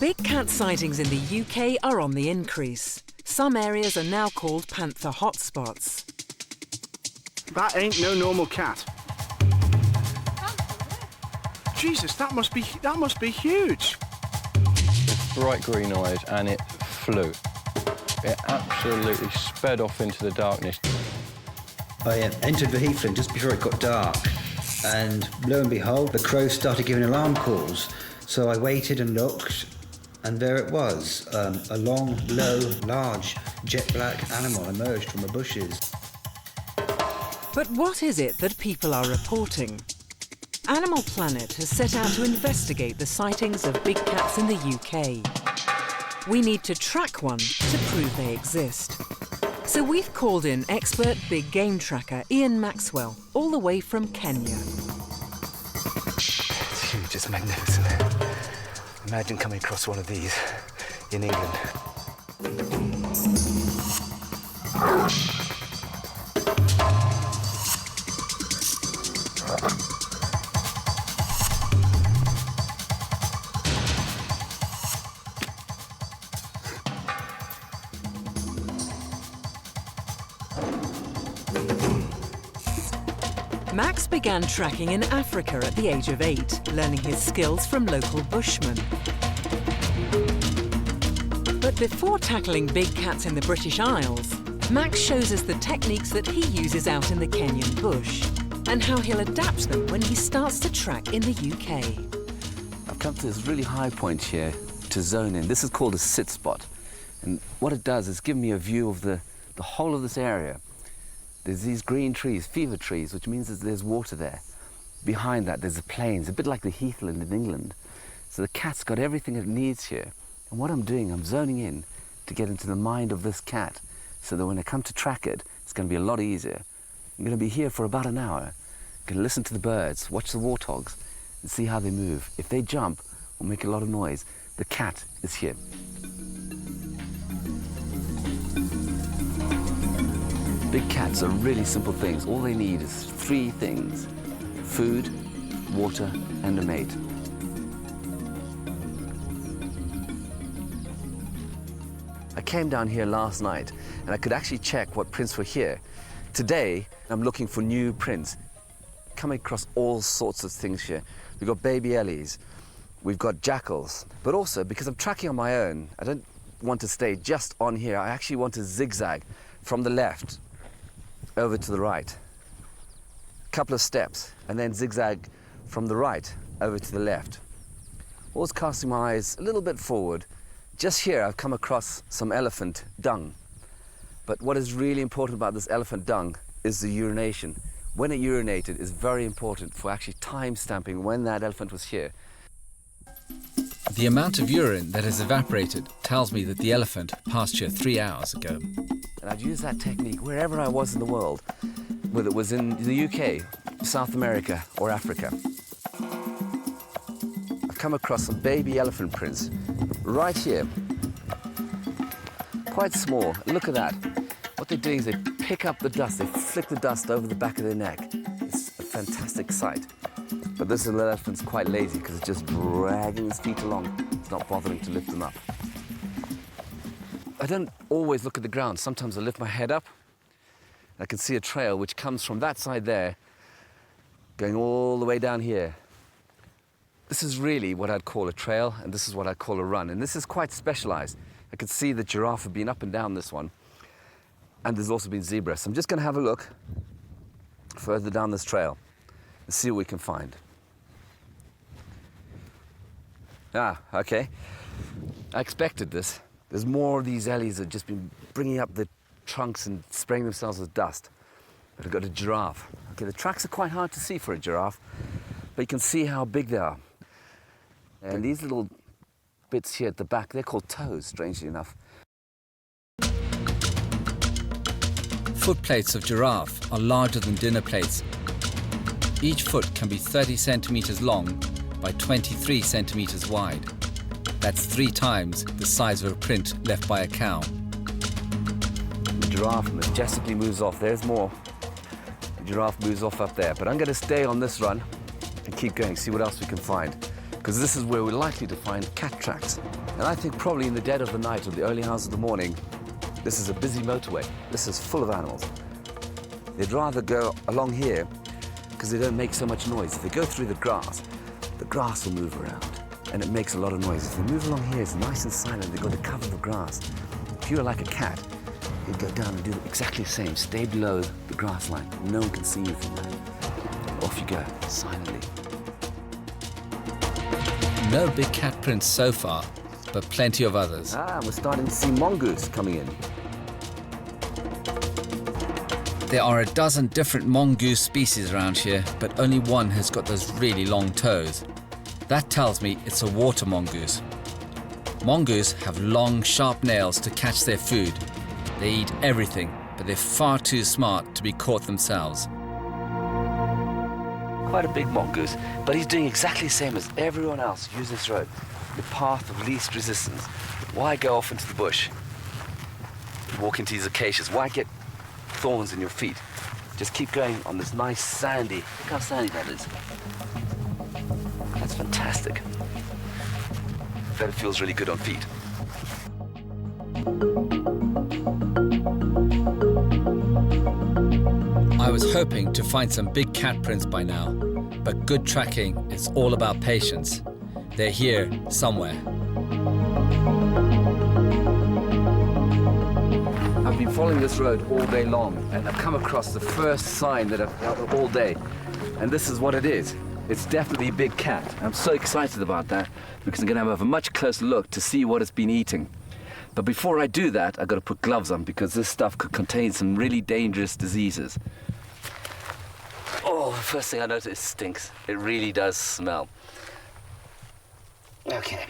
Big cat sightings in the UK are on the increase. Some areas are now called panther hotspots. That ain't no normal cat. Jesus, that must be huge. It's bright green-eyed and it flew. It absolutely sped off into the darkness. I entered the heathland just before it got dark, and lo and behold, the crows started giving alarm calls. So I waited and looked, and there it was. A long, low, large, jet-black animal emerged from the bushes. But what is it that people are reporting? Animal Planet has set out to investigate the sightings of big cats in the UK. We need to track one to prove they exist. So we've called in expert big game tracker Ian Maxwell, all the way from Kenya. It's huge, it's magnificent. Imagine coming across one of these in England. Max began tracking in Africa at the age of 8, learning his skills from local bushmen. But before tackling big cats in the British Isles, Max shows us the techniques that he uses out in the Kenyan bush and how he'll adapt them when he starts to track in the UK. I've come to this really high point here to zone in. This is called a sit spot. And what it does is give me a view of the whole of this area. There's these green trees, fever trees, which means that there's water there. Behind that, there's the plains, a bit like the heathland in England. So the cat's got everything it needs here. And what I'm doing, I'm zoning in to get into the mind of this cat so that when I come to track it, it's going to be a lot easier. I'm going to be here for about an hour. I'm going to listen to the birds, watch the warthogs, and see how they move. If they jump or make a lot of noise, the cat is here. Big cats are really simple things. All they need is 3 things: food, water, and a mate. I came down here last night and I could actually check what prints were here. Today, I'm looking for new prints. Coming across all sorts of things here. We've got baby ellies, we've got jackals, but also because I'm tracking on my own, I don't want to stay just on here. I actually want to zigzag from the left over to the right. A couple of steps, and then zigzag from the right over to the left. Always casting my eyes a little bit forward. Just here, I've come across some elephant dung. But what is really important about this elephant dung is the urination. When it urinated is very important for actually time stamping when that elephant was here. The amount of urine that has evaporated tells me that the elephant passed here 3 hours ago. And I'd use that technique wherever I was in the world, whether it was in the UK, South America, or Africa. I've come across some baby elephant prints right here. Quite small. Look at that. What they're doing is they pick up the dust, they flick the dust over the back of their neck. It's a fantastic sight. But this little elephant's quite lazy because it's just dragging its feet along. It's not bothering to lift them up. I don't always look at the ground. Sometimes I lift my head up. I can see a trail which comes from that side there, going all the way down here. This is really what I'd call a trail, and this is what I'd call a run. And this is quite specialized. I can see the giraffe have been up and down this one. And there's also been zebra. So I'm just going to have a look further down this trail and see what we can find. Ah, okay. I expected this. There's more of these ellies that have just been bringing up the trunks and spraying themselves with dust. But I've got a giraffe. Okay, the tracks are quite hard to see for a giraffe, but you can see how big they are. And these little bits here at the back, they're called toes, strangely enough. Foot plates of giraffe are larger than dinner plates. Each foot can be 30 centimeters long by 23 centimeters wide. That's 3 times the size of a print left by a cow. The giraffe majestically moves off. There's more. The giraffe moves off up there. But I'm going to stay on this run and keep going, see what else we can find. because this is where we're likely to find cat tracks. And I think probably in the dead of the night or the early hours of the morning, this is a busy motorway. This is full of animals. They'd rather go along here because they don't make so much noise. If they go through the grass will move around and it makes a lot of noise. If they move along here, it's nice and silent. They've got to cover the grass. If you were like a cat, you'd go down and do exactly the same. Stay below the grass line. No one can see you from that. Off you go, silently. No big cat prints so far, but plenty of others. We're starting to see mongoose coming in. There are a dozen different mongoose species around here, but only one has got those really long toes. That tells me it's a water mongoose. Mongoose have long, sharp nails to catch their food. They eat everything, but they're far too smart to be caught themselves. Quite a big mongoose, but he's doing exactly the same as everyone else. Use this road, the path of least resistance. Why go off into the bush? Walk into these acacias. Why get thorns in your feet? Just keep going on this nice sandy. Look how sandy that is. That's fantastic. I bet it feels really good on feet. I was hoping to find some big cat prints by now, but good tracking is all about patience. They're here somewhere. I've been following this road all day long, and I've come across the first sign that I've found all day, and this is what it is. It's definitely a big cat. I'm so excited about that because I'm going to have a much closer look to see what it's been eating. But before I do that, I've got to put gloves on because this stuff could contain some really dangerous diseases. Oh, the first thing I notice, it stinks. It really does smell. Okay.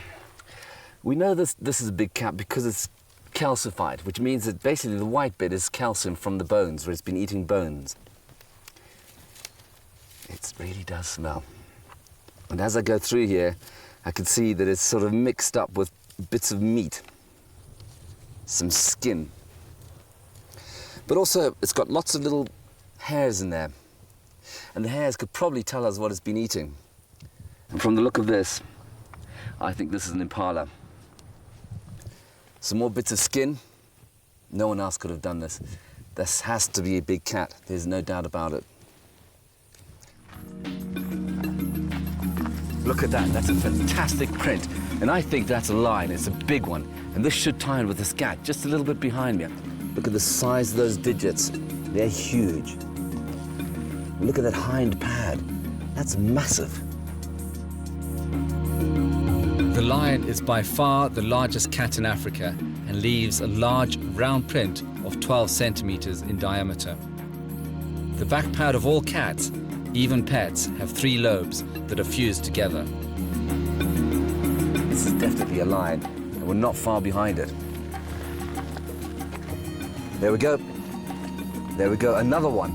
We know this is a big cat because it's calcified, which means that basically the white bit is calcium from the bones, where it's been eating bones. It really does smell. And as I go through here, I can see that it's sort of mixed up with bits of meat, some skin. But also, it's got lots of little hairs in there. And the hairs could probably tell us what it's been eating. And from the look of this, I think this is an impala. Some more bits of skin. No one else could have done this. This has to be a big cat. There's no doubt about it. Look at that, that's a fantastic print. And I think that's a line, it's a big one. And this should tie in with the scat, just a little bit behind me. Look at the size of those digits, they're huge. Look at that hind pad, that's massive. The lion is by far the largest cat in Africa and leaves a large round print of 12 centimeters in diameter. The back pad of all cats, even pets, have 3 lobes that are fused together. This is definitely a lion, and we're not far behind it. There we go. There we go, another one.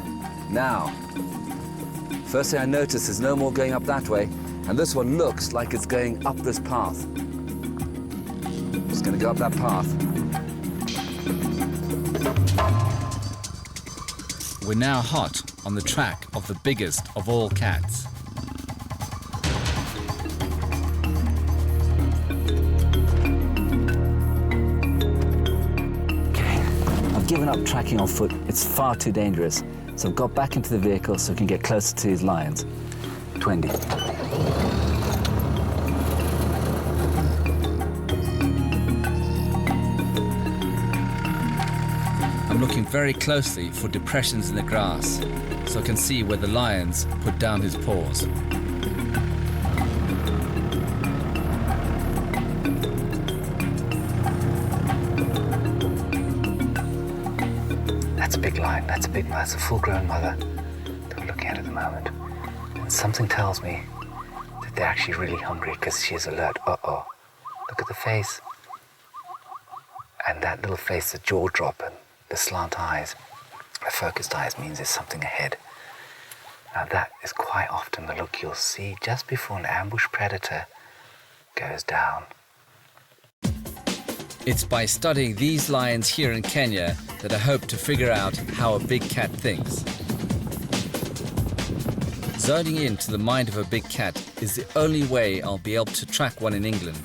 Now, first thing I notice is no more going up that way, and this one looks like it's going up this path. Just gonna go up that path. We're now hot on the track of the biggest of all cats. Okay, I've given up tracking on foot. It's far too dangerous. So I've got back into the vehicle so I can get closer to these lions. 20. I'm looking very closely for depressions in the grass, so I can see where the lions put down his paws. That's a big lion, that's a big, that's a full-grown mother that we're looking at the moment. And something tells me that they're actually really hungry because she is alert. Uh-oh. Look at the face. And that little face, the jaw drop and the slant eyes, the focused eyes means there's something ahead. Now that is quite often the look you'll see just before an ambush predator goes down. It's by studying these lions here in Kenya that I hope to figure out how a big cat thinks. Zoning in to the mind of a big cat is the only way I'll be able to track one in England.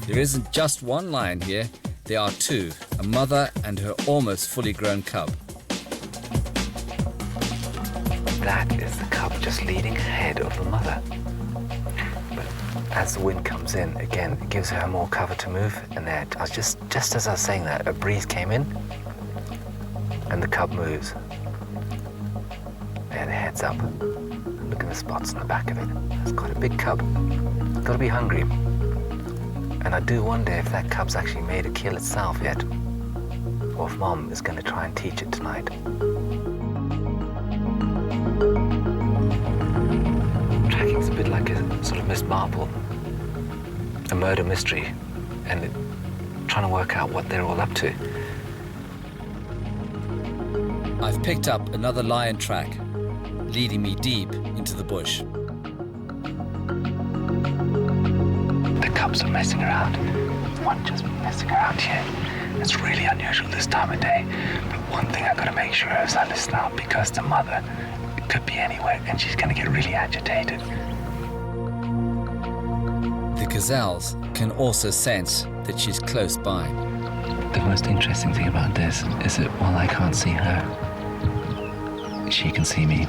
There isn't just one lion here, there are two, a mother and her almost fully grown cub. That is the cub just leading ahead of the mother. But as the wind comes in, again, it gives her more cover to move. And there, just as I was saying that, a breeze came in and the cub moves. There, the head's up. Look at the spots on the back of it. It's quite a big cub. It's got to be hungry. And I do wonder if that cub's actually made a kill itself yet, or if Mom is going to try and teach it tonight. Tracking's a bit like a sort of Miss Marple, a murder mystery, and trying to work out what they're all up to. I've picked up another lion track, leading me deep into the bush. The cubs are messing around. One just messing around here. It's really unusual this time of day. But one thing I've got to make sure of is I listen out, because the mother could be anywhere and she's going to get really agitated. The gazelles can also sense that she's close by. The most interesting thing about this is that while I can't see her, she can see me.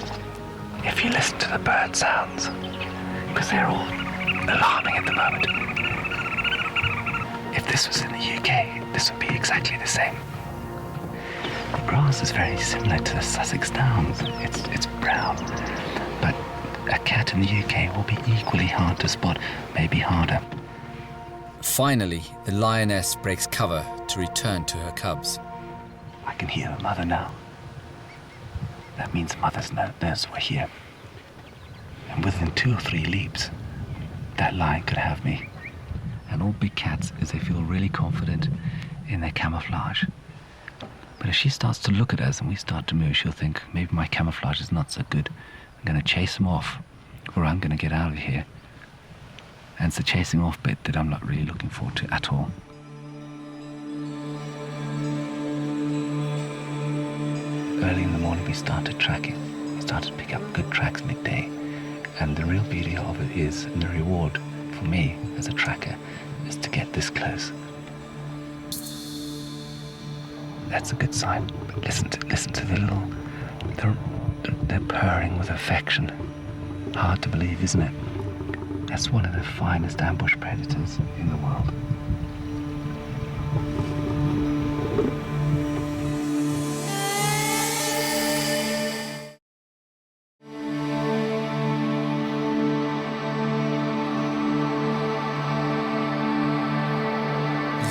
If you listen to the bird sounds, because they're all alarming at the moment. If this was in the UK, this would be exactly the same. The grass is very similar to the Sussex Downs. It's brown, but a cat in the UK will be equally hard to spot, maybe harder. Finally, the lioness breaks cover to return to her cubs. I can hear the mother now. That means mother's knows we're here. And within 2 or 3 leaps, that lion could have me. And all big cats is they feel really confident in their camouflage. But if she starts to look at us and we start to move, she'll think, maybe my camouflage is not so good. I'm going to chase them off, or I'm going to get out of here. And it's the chasing off bit that I'm not really looking forward to at all. Early in the morning we started tracking. We started to pick up good tracks midday. And the real beauty of it is, and the reward for me as a tracker, is to get this close. That's a good sign. But listen to the little, they're purring with affection. Hard to believe, isn't it? That's one of the finest ambush predators in the world.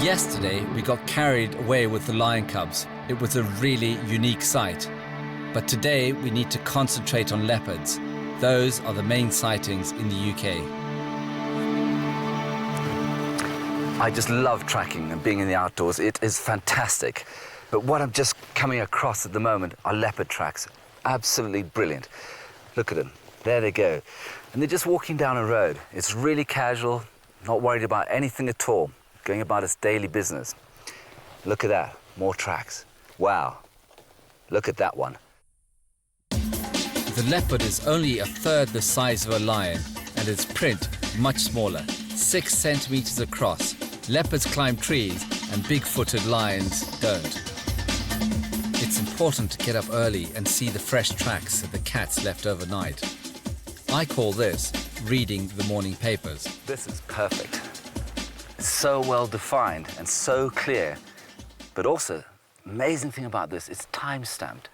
Yesterday, we got carried away with the lion cubs. It was a really unique sight. But today, we need to concentrate on leopards. Those are the main sightings in the UK. I just love tracking and being in the outdoors. It is fantastic. But what I'm just coming across at the moment are leopard tracks. Absolutely brilliant. Look at them. There they go. And they're just walking down a road. It's really casual, not worried about anything at all, going about its daily business. Look at that, more tracks. Wow, look at that one. The leopard is only a third the size of a lion, and its print much smaller, 6 centimeters across. Leopards climb trees, and big-footed lions don't. It's important to get up early and see the fresh tracks that the cats left overnight. I call this reading the morning papers. This is perfect. It's so well defined and so clear, but also, amazing thing about this, it's time-stamped,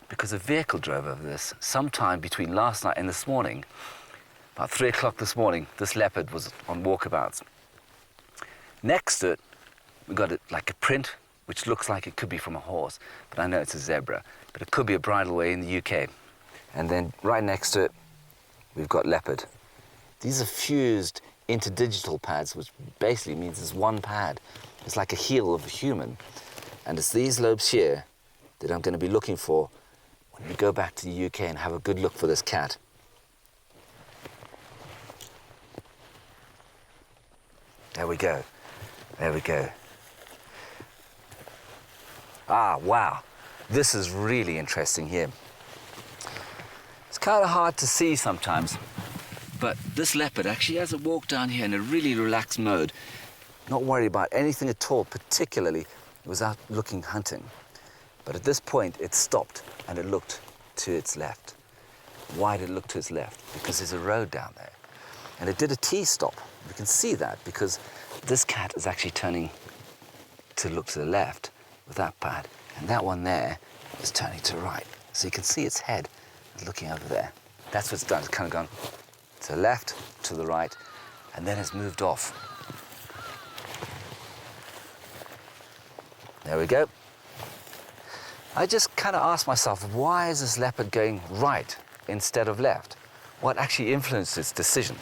because a vehicle drove over this sometime between last night and this morning. About 3 o'clock this morning, this leopard was on walkabouts. Next to it, we got like a print, which looks like it could be from a horse, but I know it's a zebra, but it could be a bridleway in the UK. And then right next to it, we've got leopard. These are fused interdigital pads, which basically means it's one pad. It's like a heel of a human. And it's these lobes here that I'm going to be looking for when we go back to the UK and have a good look for this cat. There we go. There we go. Ah, wow. This is really interesting here. It's kind of hard to see sometimes. But this leopard actually has a walk down here in a really relaxed mode. Not worried about anything at all, particularly it was out looking, hunting. But at this point, it stopped and it looked to its left. Why did it look to its left? Because there's a road down there. And it did a T-stop. You can see that because this cat is actually turning to look to the left with that pad. And that one there is turning to the right. So you can see its head looking over there. That's what it's done. It's kind of gone to the left, to the right, and then it's moved off. There we go. I just kind of asked myself, why is this leopard going right instead of left? What actually influenced its decision?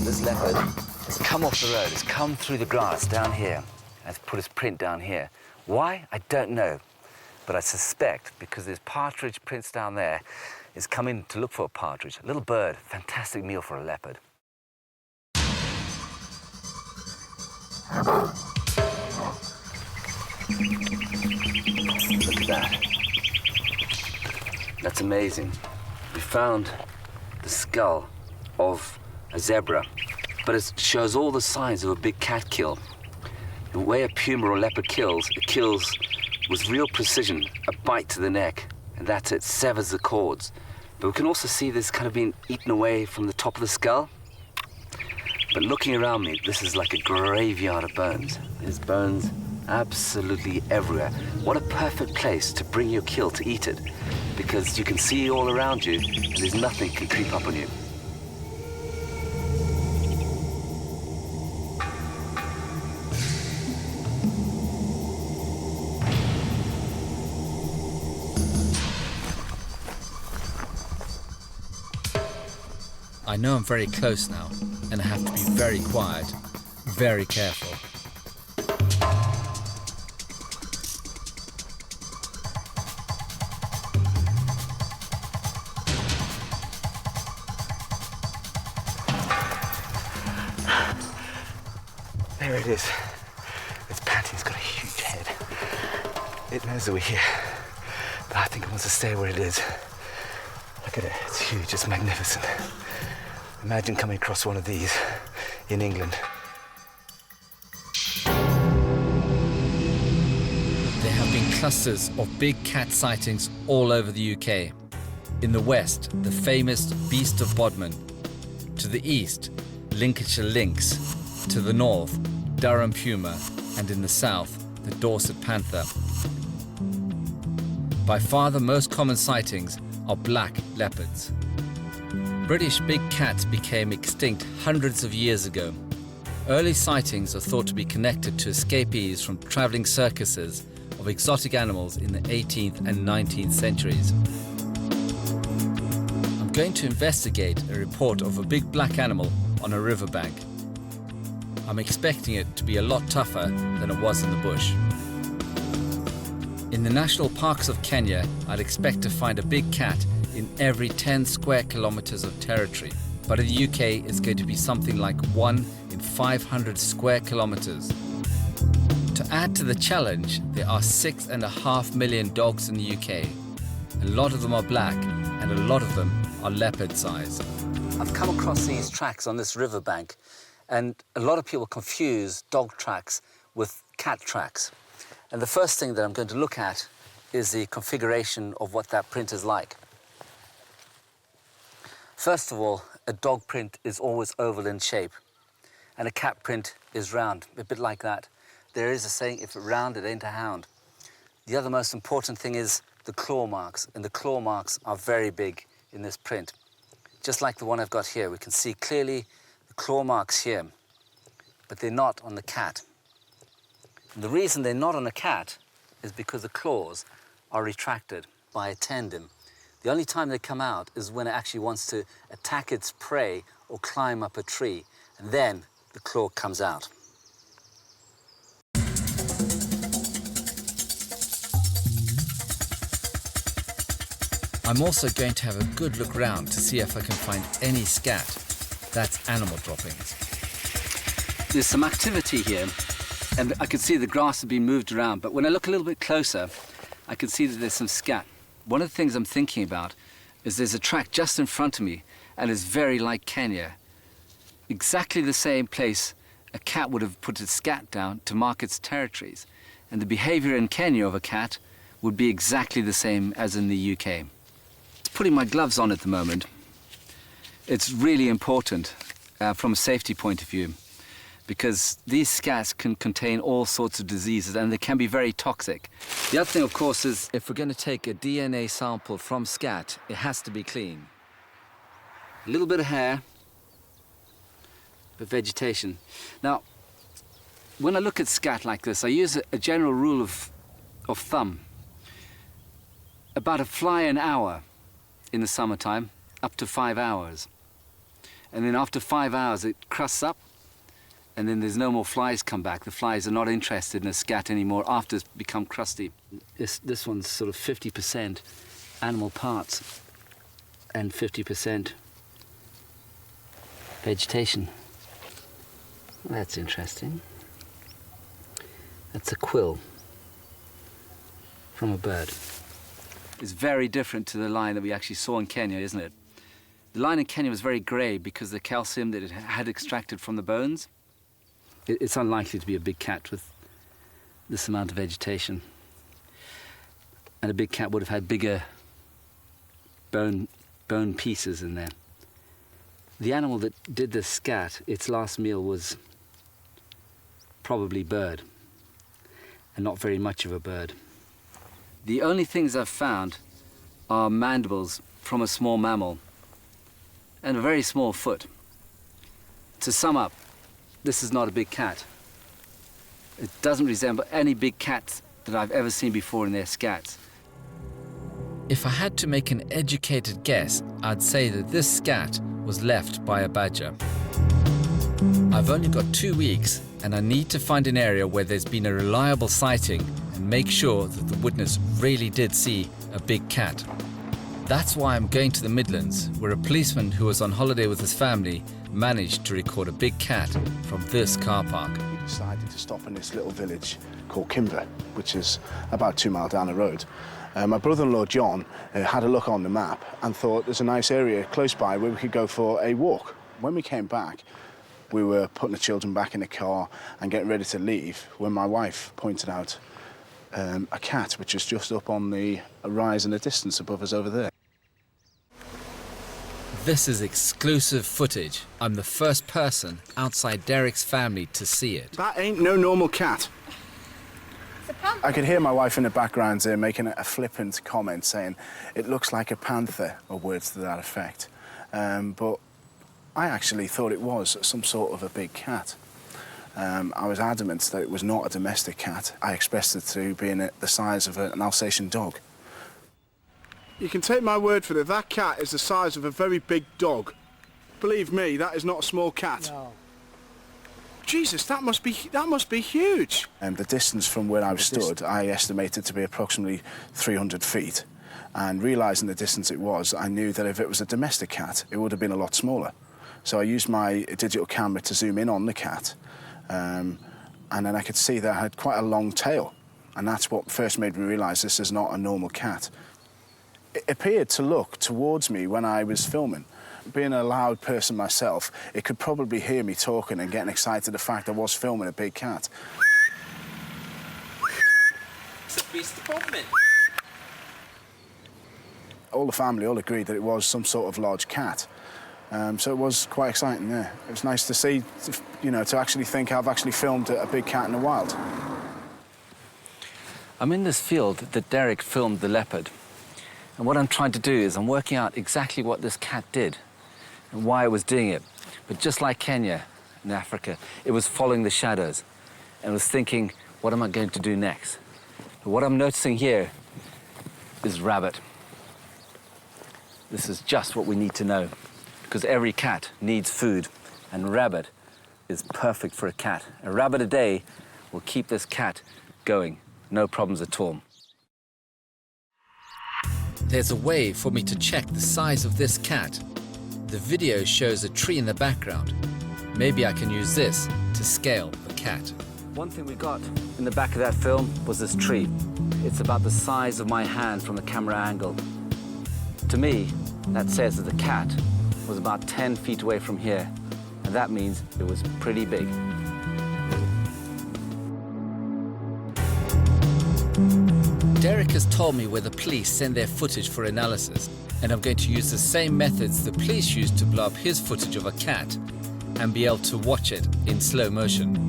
This leopard has come off the road, has come through the grass down here, and has put his print down here. Why? I don't know, but I suspect because there's partridge prints down there, it's come in to look for a partridge. A little bird, fantastic meal for a leopard. Look at that. That's amazing. We found the skull of a zebra, but it shows all the signs of a big cat kill. The way a puma or leopard kills, it kills with real precision, a bite to the neck, and that's it, severs the cords. But we can also see this kind of being eaten away from the top of the skull. But looking around me, this is like a graveyard of bones. There's bones absolutely everywhere. What a perfect place to bring your kill to eat it, because you can see all around you, and there's nothing can creep up on you. I know I'm very close now, and I have to be very quiet, very careful. There it is. It's panting, it's got a huge head. It knows that we're here, but I think it wants to stay where it is. Look at it, it's huge, it's magnificent. Imagine coming across one of these in England. There have been clusters of big cat sightings all over the UK. In the west, the famous Beast of Bodmin. To the east, Lincolnshire lynx. To the north, Durham puma. And in the south, the Dorset panther. By far the most common sightings are black leopards. British big cats became extinct hundreds of years ago. Early sightings are thought to be connected to escapees from travelling circuses of exotic animals in the 18th and 19th centuries. I'm going to investigate a report of a big black animal on a riverbank. I'm expecting it to be a lot tougher than it was in the bush. In the national parks of Kenya, I'd expect to find a big cat in every 10 square kilometers of territory. But in the UK, it's going to be something like 1 in 500 square kilometers. To add to the challenge, there are 6.5 million dogs in the UK. A lot of them are black, and a lot of them are leopard size. I've come across these tracks on this riverbank, and a lot of people confuse dog tracks with cat tracks. And the first thing that I'm going to look at is the configuration of what that print is like. First of all, a dog print is always oval in shape, and a cat print is round, a bit like that. There is a saying, if it's round, it ain't a hound. The other most important thing is the claw marks, and the claw marks are very big in this print. Just like the one I've got here, we can see clearly the claw marks here, but they're not on the cat. And the reason they're not on the cat is because the claws are retracted by a tendon. The only time they come out is when it actually wants to attack its prey or climb up a tree, and then the claw comes out. I'm also going to have a good look round to see if I can find any scat. That's animal droppings. There's some activity here And I could see the grass had been moved around, but when I look a little bit closer, I can see that there's some scat. One of the things I'm thinking about is there's a track just in front of me, and it's very like Kenya. Exactly the same place a cat would have put its scat down to mark its territories. And the behavior in Kenya of a cat would be exactly the same as in the UK. Putting my gloves on at the moment, it's really important from a safety point of view, because these scats can contain all sorts of diseases and they can be very toxic. The other thing, of course, is if we're going to take a DNA sample from scat, it has to be clean. A little bit of hair, but vegetation. Now, when I look at scat like this, I use a general rule of thumb. About a fly an hour in the summertime, up to 5 hours. And then after 5 hours, it crusts up, and then there's no more flies come back. The flies are not interested in a scat anymore after it's become crusty. This one's sort of 50% animal parts and 50% vegetation. That's interesting. That's a quill from a bird. It's very different to the line that we actually saw in Kenya, isn't it? The line in Kenya was very grey because of the calcium that it had extracted from the bones. It's unlikely to be a big cat with this amount of vegetation. And a big cat would have had bigger bone pieces in there. The animal that did the scat, its last meal was probably bird, and not very much of a bird. The only things I've found are mandibles from a small mammal and a very small foot. To sum up, this is not a big cat. It doesn't resemble any big cats that I've ever seen before in their scats. If I had to make an educated guess, I'd say that this scat was left by a badger. I've only got 2 weeks and I need to find an area where there's been a reliable sighting and make sure that the witness really did see a big cat. That's why I'm going to the Midlands, where a policeman who was on holiday with his family managed to record a big cat from this car park. We decided to stop in this little village called Kimber, which is about 2 miles down the road. My brother-in-law John had a look on the map and thought there's a nice area close by where we could go for a walk. When we came back, we were putting the children back in the car and getting ready to leave when my wife pointed out a cat which is just up on the rise in the distance above us over there. This is exclusive footage. I'm the first person outside Derek's family to see it. That ain't no normal cat. I could hear my wife in the background making a flippant comment saying, it looks like a panther, or words to that effect. But I actually thought it was some sort of a big cat. I was adamant that it was not a domestic cat. I expressed it to being the size of an Alsatian dog. You can take my word for it, that cat is the size of a very big dog. Believe me, that is not a small cat. No. Jesus, that must be huge. The distance from where I stood, I estimated to be approximately 300 feet. And realising the distance it was, I knew that if it was a domestic cat, it would have been a lot smaller. So I used my digital camera to zoom in on the cat, and then I could see that it had quite a long tail. And that's what first made me realise this is not a normal cat. It appeared to look towards me when I was filming. Being a loud person myself, it could probably hear me talking and getting excited the fact I was filming a big cat. It's a beast of problem. All the family all agreed that it was some sort of large cat. So it was quite exciting, yeah. It was nice to see, to actually think I've actually filmed a big cat in the wild. I'm in this field that Derek filmed the leopard. And what I'm trying to do is I'm working out exactly what this cat did and why it was doing it. But just like Kenya in Africa, it was following the shadows and was thinking, what am I going to do next? But what I'm noticing here is rabbit. This is just what we need to know, because every cat needs food, and rabbit is perfect for a cat. A rabbit a day will keep this cat going, no problems at all. There's a way for me to check the size of this cat. The video shows a tree in the background. Maybe I can use this to scale the cat. One thing we got in the back of that film was this tree. It's about the size of my hand from the camera angle. To me, that says that the cat was about 10 feet away from here, and that means it was pretty big. Derek has told me where the police send their footage for analysis, and I'm going to use the same methods the police used to blow up his footage of a cat and be able to watch it in slow motion.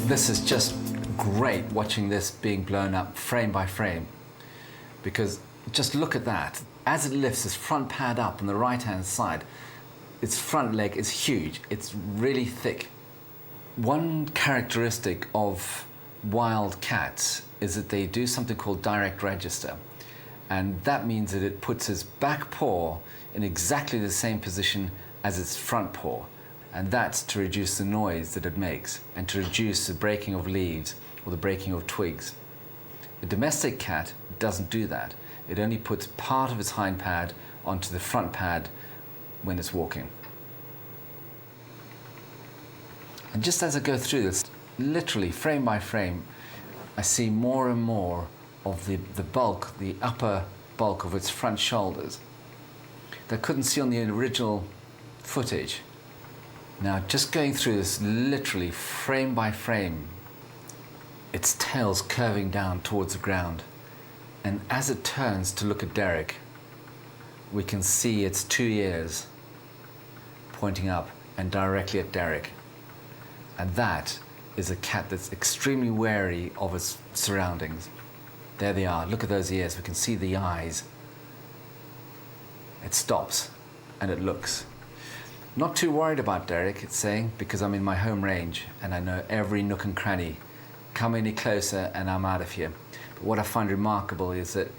This is just great, watching this being blown up frame by frame, because just look at that. As it lifts its front pad up on the right-hand side, its front leg is huge. It's really thick. One characteristic of wild cats is that they do something called direct register, and that means that it puts its back paw in exactly the same position as its front paw, and that's to reduce the noise that it makes and to reduce the breaking of leaves or the breaking of twigs. A domestic cat doesn't do that. It only puts part of its hind pad onto the front pad when it's walking. And just as I go through this, literally frame by frame, I see more and more of the bulk, the upper bulk of its front shoulders that I couldn't see on the original footage. Now, just going through this literally frame by frame, its tail's curving down towards the ground. And as it turns to look at Derek, we can see its 2 ears pointing up and directly at Derek. And that is a cat that's extremely wary of its surroundings. There they are, look at those ears, we can see the eyes. It stops and it looks. Not too worried about Derek, it's saying, because I'm in my home range and I know every nook and cranny. Come any closer and I'm out of here. But what I find remarkable is that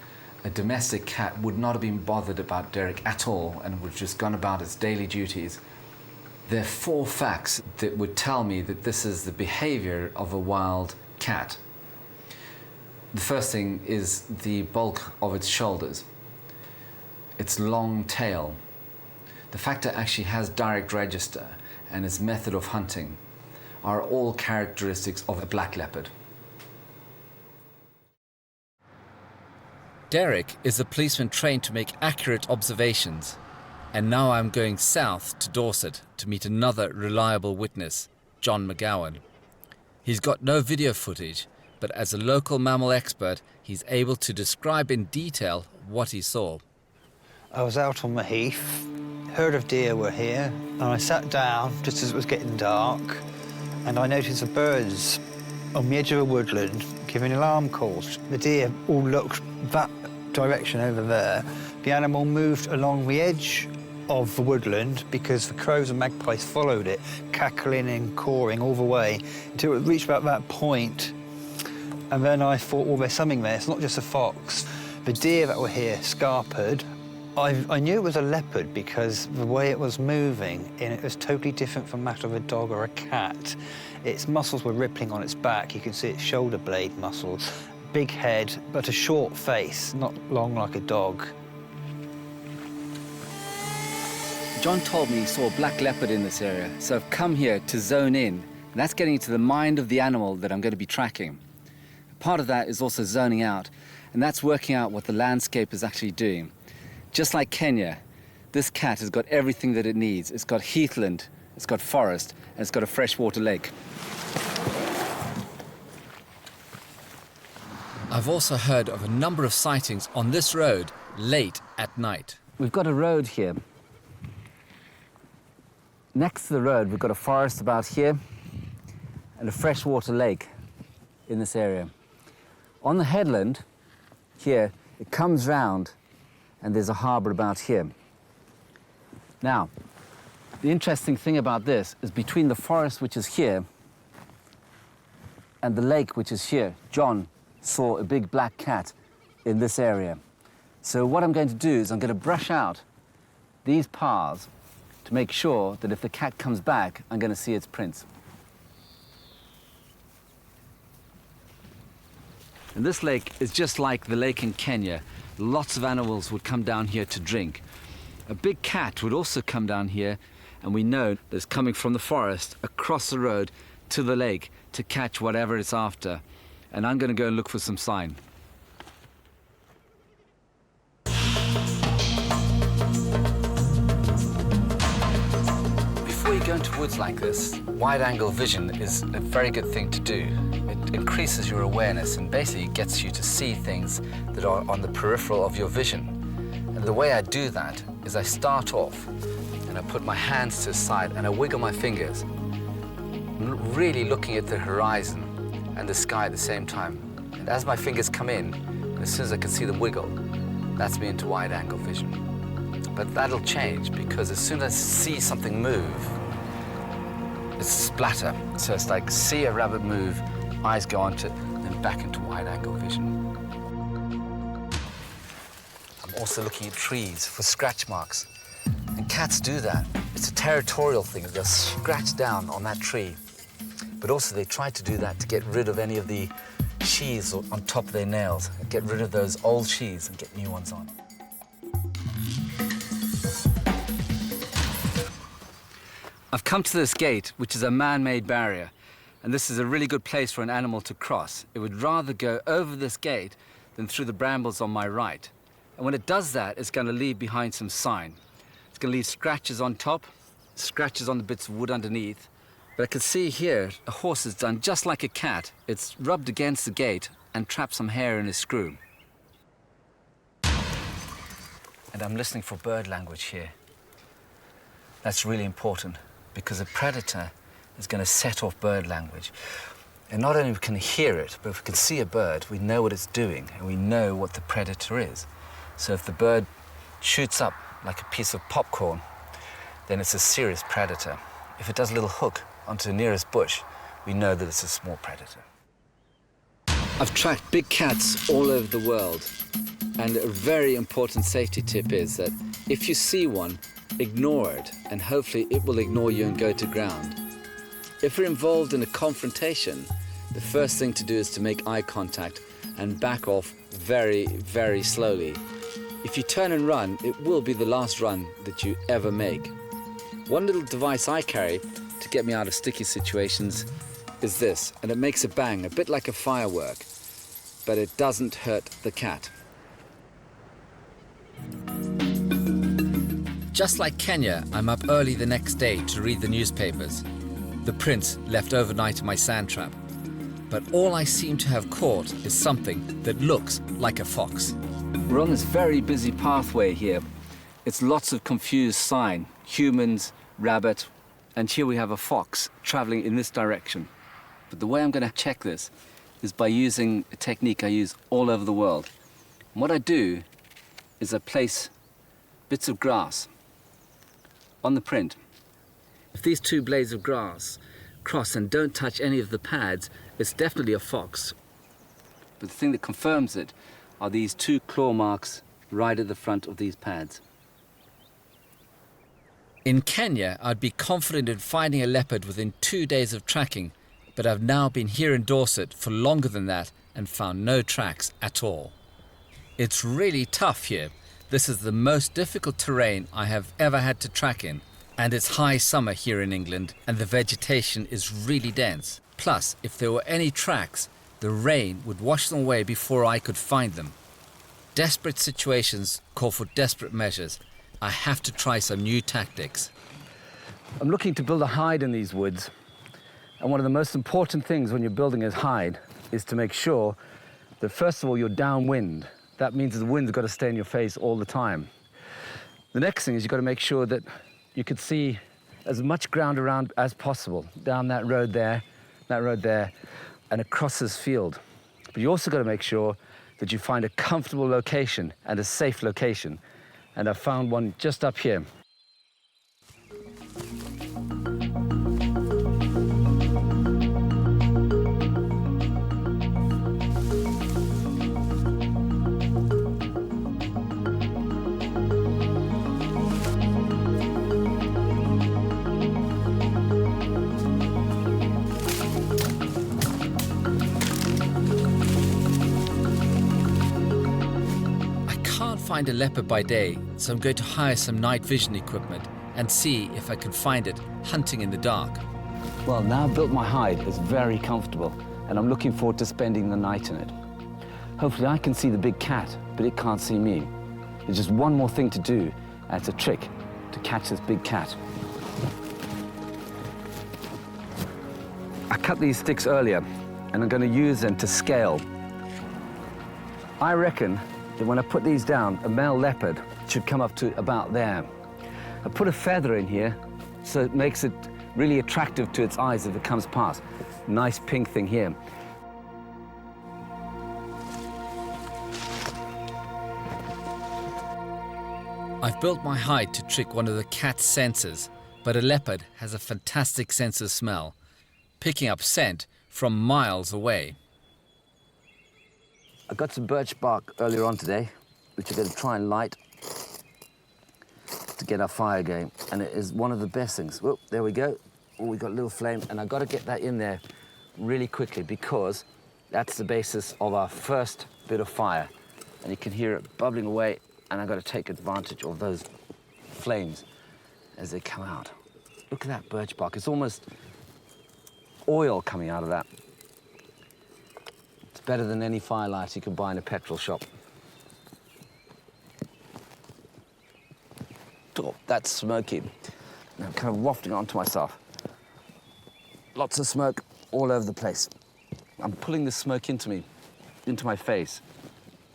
a domestic cat would not have been bothered about Derek at all and would have just gone about its daily duties. There are 4 facts that would tell me that this is the behavior of a wild cat. The first thing is the bulk of its shoulders, its long tail, the fact that it actually has direct register and its method of hunting are all characteristics of a black leopard. Derek is a policeman trained to make accurate observations, and now I'm going south to Dorset to meet another reliable witness, John McGowan. He's got no video footage, but as a local mammal expert, he's able to describe in detail what he saw. I was out on the heath, herd of deer were here, and I sat down just as it was getting dark, and I noticed the birds on the edge of a woodland giving alarm calls. The deer all looked that direction over there. The animal moved along the edge of the woodland because the crows and magpies followed it, cackling and cawing all the way until it reached about that point. And then I thought, well, there's something there. It's not just a fox. The deer that were here scarpered. I knew it was a leopard because the way it was moving, and it was totally different from that of a dog or a cat. Its muscles were rippling on its back. You can see its shoulder blade muscles. Big head, but a short face, not long like a dog. John told me he saw a black leopard in this area, so I've come here to zone in. And that's getting into the mind of the animal that I'm going to be tracking. Part of that is also zoning out, and that's working out what the landscape is actually doing. Just like Kenya, this cat has got everything that it needs. It's got heathland, it's got forest, and it's got a freshwater lake. I've also heard of a number of sightings on this road late at night. We've got a road here. Next to the road, we've got a forest about here and a freshwater lake in this area. On the headland here, it comes round and there's a harbour about here. Now, the interesting thing about this is between the forest, which is here, and the lake, which is here, John saw a big black cat in this area. So what I'm going to do is I'm going to brush out these paths to make sure that if the cat comes back, I'm going to see its prints. And this lake is just like the lake in Kenya. Lots of animals would come down here to drink. A big cat would also come down here, and we know that it's coming from the forest across the road to the lake to catch whatever it's after, and I'm going to go and look for some sign. Before you go into woods like this, wide-angle vision is a very good thing to do. It increases your awareness and basically gets you to see things that are on the peripheral of your vision. And the way I do that is I start off and I put my hands to the side and I wiggle my fingers, really looking at the horizon and the sky at the same time. And as my fingers come in, and as soon as I can see them wiggle, that's me into wide-angle vision. But that'll change because as soon as I see something move, it's splatter. So it's like see a rabbit move, eyes go onto it, then back into wide-angle vision. I'm also looking at trees for scratch marks. And cats do that. It's a territorial thing. They'll scratch down on that tree. But also they try to do that to get rid of any of the sheaths on top of their nails, and get rid of those old sheaths and get new ones on. I've come to this gate, which is a man-made barrier, and this is a really good place for an animal to cross. It would rather go over this gate than through the brambles on my right. And when it does that, it's going to leave behind some sign. It's going to leave scratches on top, scratches on the bits of wood underneath. But I can see here, a horse has done just like a cat. It's rubbed against the gate and trapped some hair in his screw. And I'm listening for bird language here. That's really important because a predator is going to set off bird language. And not only can we hear it, but if we can see a bird, we know what it's doing and we know what the predator is. So if the bird shoots up like a piece of popcorn, then it's a serious predator. If it does a little hook onto the nearest bush, we know that it's a small predator. I've tracked big cats all over the world, and a very important safety tip is that if you see one, ignore it, and hopefully it will ignore you and go to ground. If you're involved in a confrontation, the first thing to do is to make eye contact and back off very, very slowly. If you turn and run, it will be the last run that you ever make. One little device I carry to get me out of sticky situations is this, and it makes a bang, a bit like a firework, but it doesn't hurt the cat. Just like Kenya, I'm up early the next day to read the newspapers. The prints left overnight in my sand trap. But all I seem to have caught is something that looks like a fox. We're on this very busy pathway here. It's lots of confused sign, humans, rabbit, and here we have a fox traveling in this direction. But the way I'm going to check this is by using a technique I use all over the world. And what I do is I place bits of grass on the print. If these two blades of grass cross and don't touch any of the pads, it's definitely a fox. But the thing that confirms it are these two claw marks right at the front of these pads. In Kenya, I'd be confident in finding a leopard within 2 days of tracking, but I've now been here in Dorset for longer than that and found no tracks at all. It's really tough here. This is the most difficult terrain I have ever had to track in, and it's high summer here in England and the vegetation is really dense. Plus, if there were any tracks, the rain would wash them away before I could find them. Desperate situations call for desperate measures. I have to try some new tactics. I'm looking to build a hide in these woods, and one of the most important things when you're building a hide is to make sure that first of all you're downwind. That means the wind's got to stay in your face all the time. The next thing is you've got to make sure that you could see as much ground around as possible, down that road there, and across this field. But you also got to make sure that you find a comfortable location and a safe location. And I found one just up here. Find a leopard by day, so I'm going to hire some night vision equipment and see if I can find it hunting in the dark. Well, now I've built my hide, it's very comfortable, and I'm looking forward to spending the night in it. Hopefully I can see the big cat, but it can't see me. There's just one more thing to do, and it's a trick to catch this big cat. I cut these sticks earlier, and I'm going to use them to scale. I reckon that when I put these down, a male leopard should come up to about there. I put a feather in here, so it makes it really attractive to its eyes if it comes past. Nice pink thing here. I've built my hide to trick one of the cat's senses, but a leopard has a fantastic sense of smell, picking up scent from miles away. I got some birch bark earlier on today, which I'm going to try and light to get our fire going, and it is one of the best things. Whoop, there we go. Oh, we got a little flame, and I've got to get that in there really quickly because that's the basis of our first bit of fire. And you can hear it bubbling away, and I've got to take advantage of those flames as they come out. Look at that birch bark. It's almost oil coming out of that. It's better than any firelight you can buy in a petrol shop. Oh, that's smoky. I'm kind of wafting onto myself. Lots of smoke all over the place. I'm pulling the smoke into me, into my face,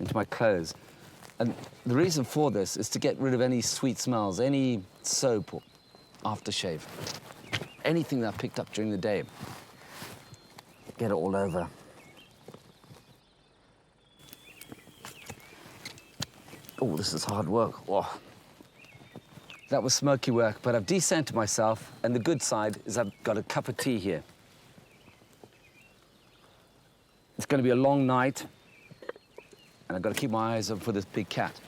into my clothes. And the reason for this is to get rid of any sweet smells, any soap or aftershave, anything that I picked up during the day. Get it all over. Oh, this is hard work. Oh. That was smoky work, but I've descented myself, and the good side is I've got a cup of tea here. It's going to be a long night, and I've got to keep my eyes up for this big cat.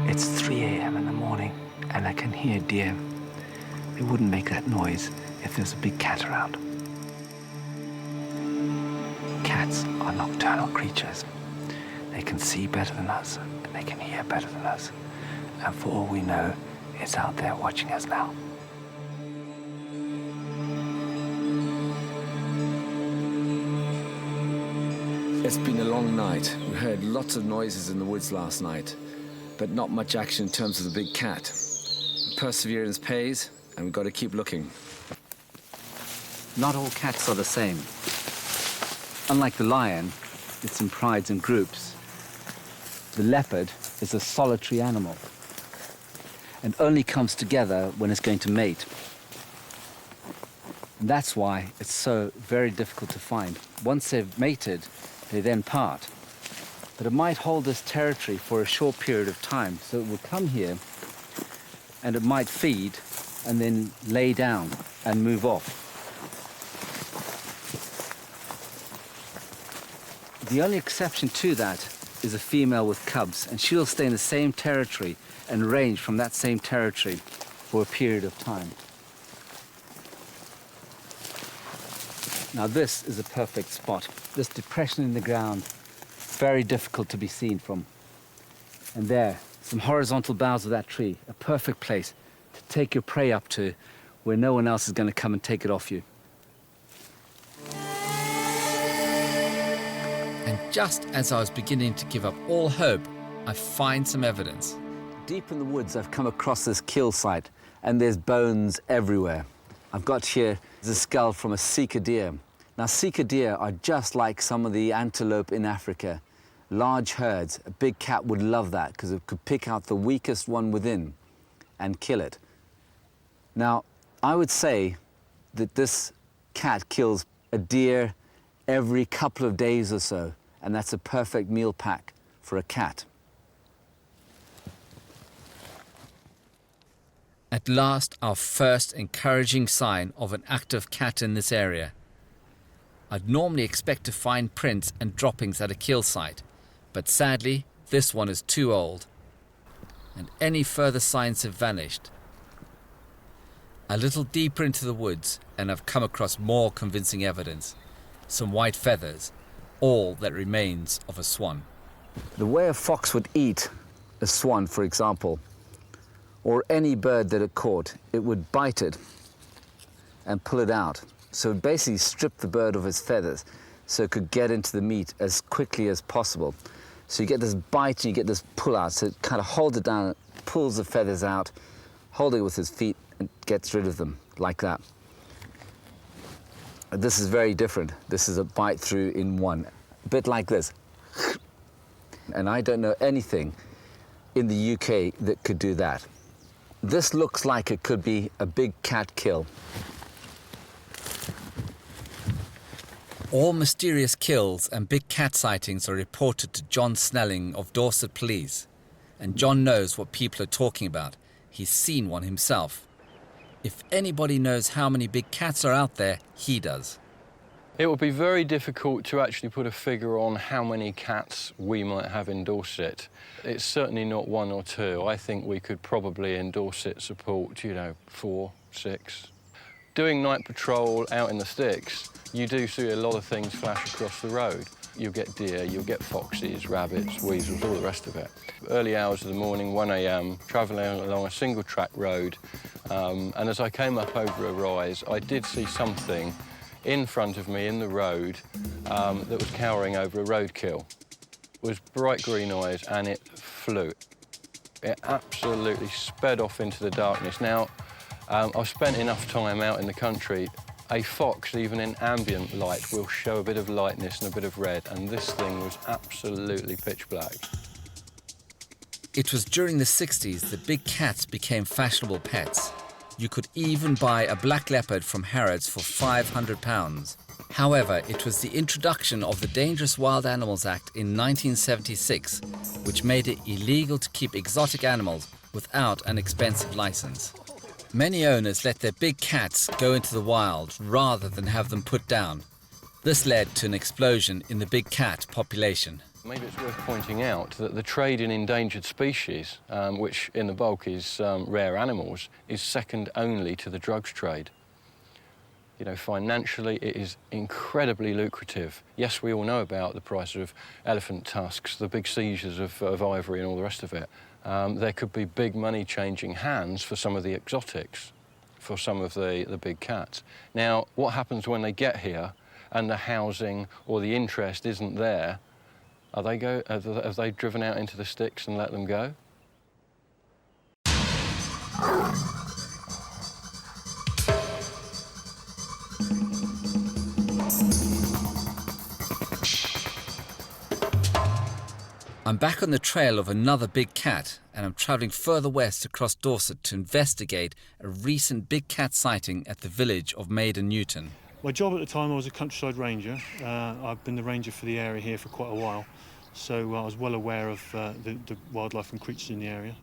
It's 3 a.m. in the morning, and I can hear deer. They wouldn't make that noise if there's a big cat around. Cats are nocturnal creatures. They can see better than us, and they can hear better than us. And for all we know, it's out there watching us now. It's been a long night. We heard lots of noises in the woods last night, but not much action in terms of the big cat. Perseverance pays, and we've got to keep looking. Not all cats are the same. Unlike the lion, it's in prides and groups. The leopard is a solitary animal and only comes together when it's going to mate. And that's why it's so very difficult to find. Once they've mated, they then part. But it might hold this territory for a short period of time, so it will come here and it might feed and then lay down and move off. The only exception to that is a female with cubs, and she'll stay in the same territory and range from that same territory for a period of time. Now this is a perfect spot. This depression in the ground, very difficult to be seen from. And there, some horizontal boughs of that tree, a perfect place to take your prey up to where no one else is going to come and take it off you. And just as I was beginning to give up all hope, I find some evidence. Deep in the woods, I've come across this kill site, and there's bones everywhere. I've got here the skull from a sika deer. Now, sika deer are just like some of the antelope in Africa. Large herds. A big cat would love that because it could pick out the weakest one within and kill it. Now, I would say that this cat kills a deer every couple of days or so, and that's a perfect meal pack for a cat. At last, our first encouraging sign of an active cat in this area. I'd normally expect to find prints and droppings at a kill site, but sadly, this one is too old, and any further signs have vanished. A little deeper into the woods and I've come across more convincing evidence. Some white feathers, all that remains of a swan. The way a fox would eat a swan, for example, or any bird that it caught, it would bite it and pull it out. So it basically stripped the bird of its feathers so it could get into the meat as quickly as possible. So you get this bite and you get this pull out, so it kind of holds it down, pulls the feathers out, holding it with his feet and gets rid of them like that. This is very different. This is a bite through in one, a bit like this. And I don't know anything in the UK that could do that. This looks like it could be a big cat kill. All mysterious kills and big cat sightings are reported to John Snelling of Dorset Police. And John knows what people are talking about. He's seen one himself. If anybody knows how many big cats are out there, he does. It would be very difficult to actually put a figure on how many cats we might have in Dorset. It's certainly not one or two. I think we could probably in Dorset support, 4, 6. Doing night patrol out in the sticks, you do see a lot of things flash across the road. You'll get deer, you'll get foxes, rabbits, weasels, all the rest of it. Early hours of the morning, 1 a.m, travelling along a single track road, and as I came up over a rise, I did see something in front of me in the road that was cowering over a roadkill. It was bright green eyes and it flew. It absolutely sped off into the darkness. Now, I've spent enough time out in the country. A fox, even in ambient light, will show a bit of lightness and a bit of red, and this thing was absolutely pitch black. It was during the 60s that big cats became fashionable pets. You could even buy a black leopard from Harrods for £500. However, it was the introduction of the Dangerous Wild Animals Act in 1976 which made it illegal to keep exotic animals without an expensive license. Many owners let their big cats go into the wild rather than have them put down. This led to an explosion in the big cat population. Maybe it's worth pointing out that the trade in endangered species, which in the bulk is rare animals, is second only to the drugs trade. Financially, it is incredibly lucrative. Yes, we all know about the price of elephant tusks, the big seizures of ivory and all the rest of it. There could be big money changing hands for some of the exotics, for some of the big cats. Now, what happens when they get here and the housing or the interest isn't there? Have they driven out into the sticks and let them go? I'm back on the trail of another big cat, and I'm travelling further west across Dorset to investigate a recent big cat sighting at the village of Maiden Newton. My job at the time, I was a countryside ranger. I've been the ranger for the area here for quite a while, so I was well aware of the wildlife and creatures in the area.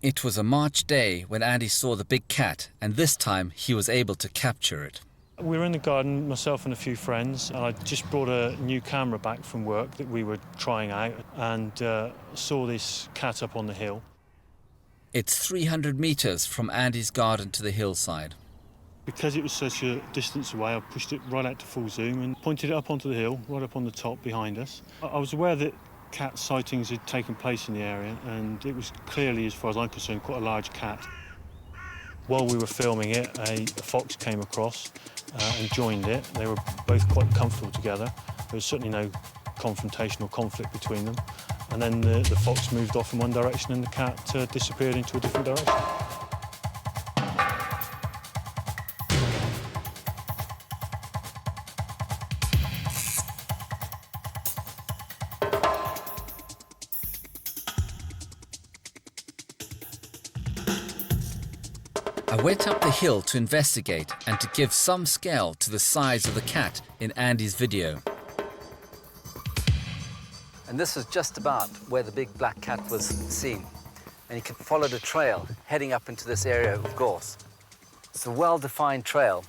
It was a March day when Andy saw the big cat, and this time he was able to capture it. We were in the garden, myself and a few friends, and I just brought a new camera back from work that we were trying out and saw this cat up on the hill. It's 300 metres from Andy's garden to the hillside. Because it was such a distance away, I pushed it right out to full zoom and pointed it up onto the hill, right up on the top behind us. I was aware that cat sightings had taken place in the area, and it was clearly, as far as I'm concerned, quite a large cat. While we were filming it, a fox came across and joined it. They were both quite comfortable together. There was certainly no confrontation or conflict between them. And then the fox moved off in one direction and the cat disappeared into a different direction. I went up the hill to investigate and to give some scale to the size of the cat in Andy's video. And this was just about where the big black cat was seen. And you can follow the trail heading up into this area of gorse. It's a well-defined trail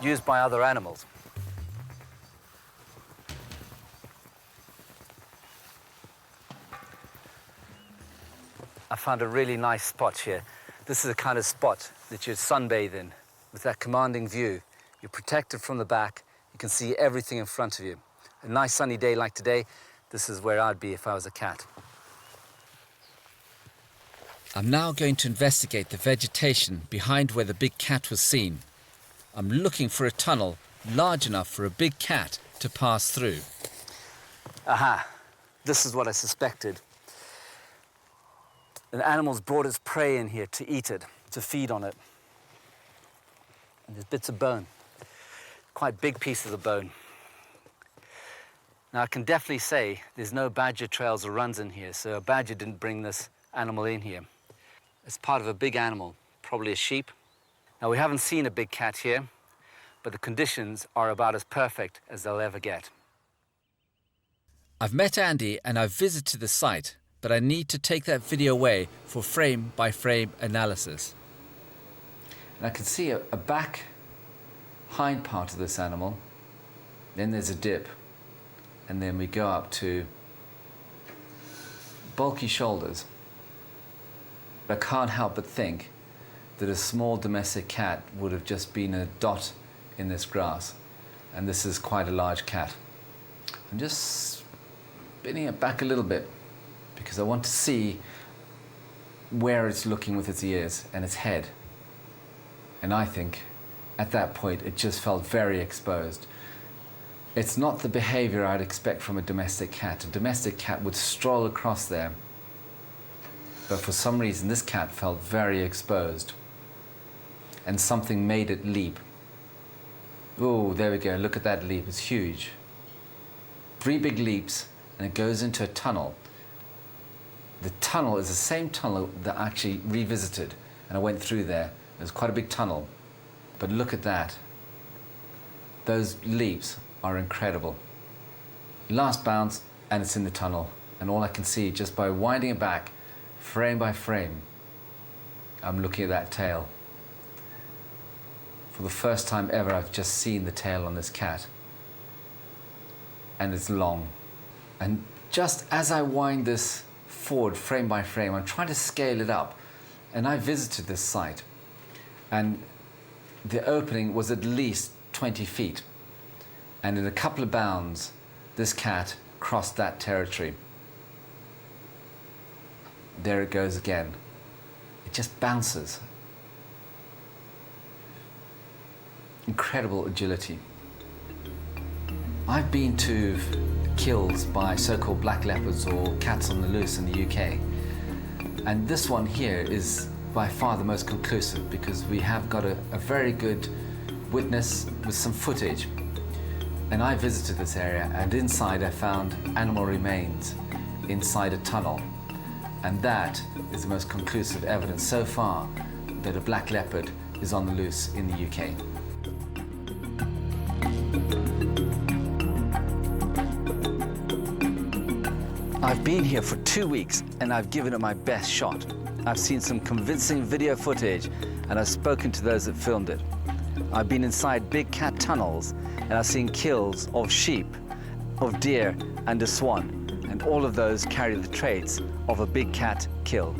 used by other animals. I found a really nice spot here. This is the kind of spot that you'd sunbathe in, with that commanding view. You're protected from the back. You can see everything in front of you. A nice sunny day like today, this is where I'd be if I was a cat. I'm now going to investigate the vegetation behind where the big cat was seen. I'm looking for a tunnel large enough for a big cat to pass through. Aha, this is what I suspected. An animal's brought its prey in here to eat it, to feed on it. And there's bits of bone, quite big pieces of bone. Now I can definitely say there's no badger trails or runs in here, so a badger didn't bring this animal in here. It's part of a big animal, probably a sheep. Now we haven't seen a big cat here, but the conditions are about as perfect as they'll ever get. I've met Andy and I've visited the site, but I need to take that video away for frame-by-frame analysis. And I can see a back hind part of this animal, then there's a dip, and then we go up to bulky shoulders. I can't help but think that a small domestic cat would have just been a dot in this grass, and this is quite a large cat. I'm just spinning it back a little bit because I want to see where it's looking with its ears and its head. And I think at that point it just felt very exposed. It's not the behavior I'd expect from a domestic cat. A domestic cat would stroll across there, but for some reason this cat felt very exposed and something made it leap. Oh, there we go, look at that leap, it's huge. 3 big leaps and it goes into a tunnel. The tunnel is the same tunnel that I actually revisited, and I went through there. It was quite a big tunnel, but look at that. Those leaps are incredible. Last bounce and it's in the tunnel, and all I can see just by winding it back frame by frame, I'm looking at that tail. For the first time ever, I've just seen the tail on this cat, and it's long. And just as I wind this forward frame by frame, I'm trying to scale it up, and I visited this site, and the opening was at least 20 feet, and in a couple of bounds this cat crossed that territory. There it goes again. It just bounces. Incredible agility. I've been to kills by so-called black leopards or cats on the loose in the UK, and this one here is by far the most conclusive because we have got a very good witness with some footage. And I visited this area, and inside I found animal remains inside a tunnel, and that is the most conclusive evidence so far that a black leopard is on the loose in the UK. I've been here for 2 weeks and I've given it my best shot. I've seen some convincing video footage and I've spoken to those that filmed it. I've been inside big cat tunnels and I've seen kills of sheep, of deer and a swan, and all of those carry the traits of a big cat kill.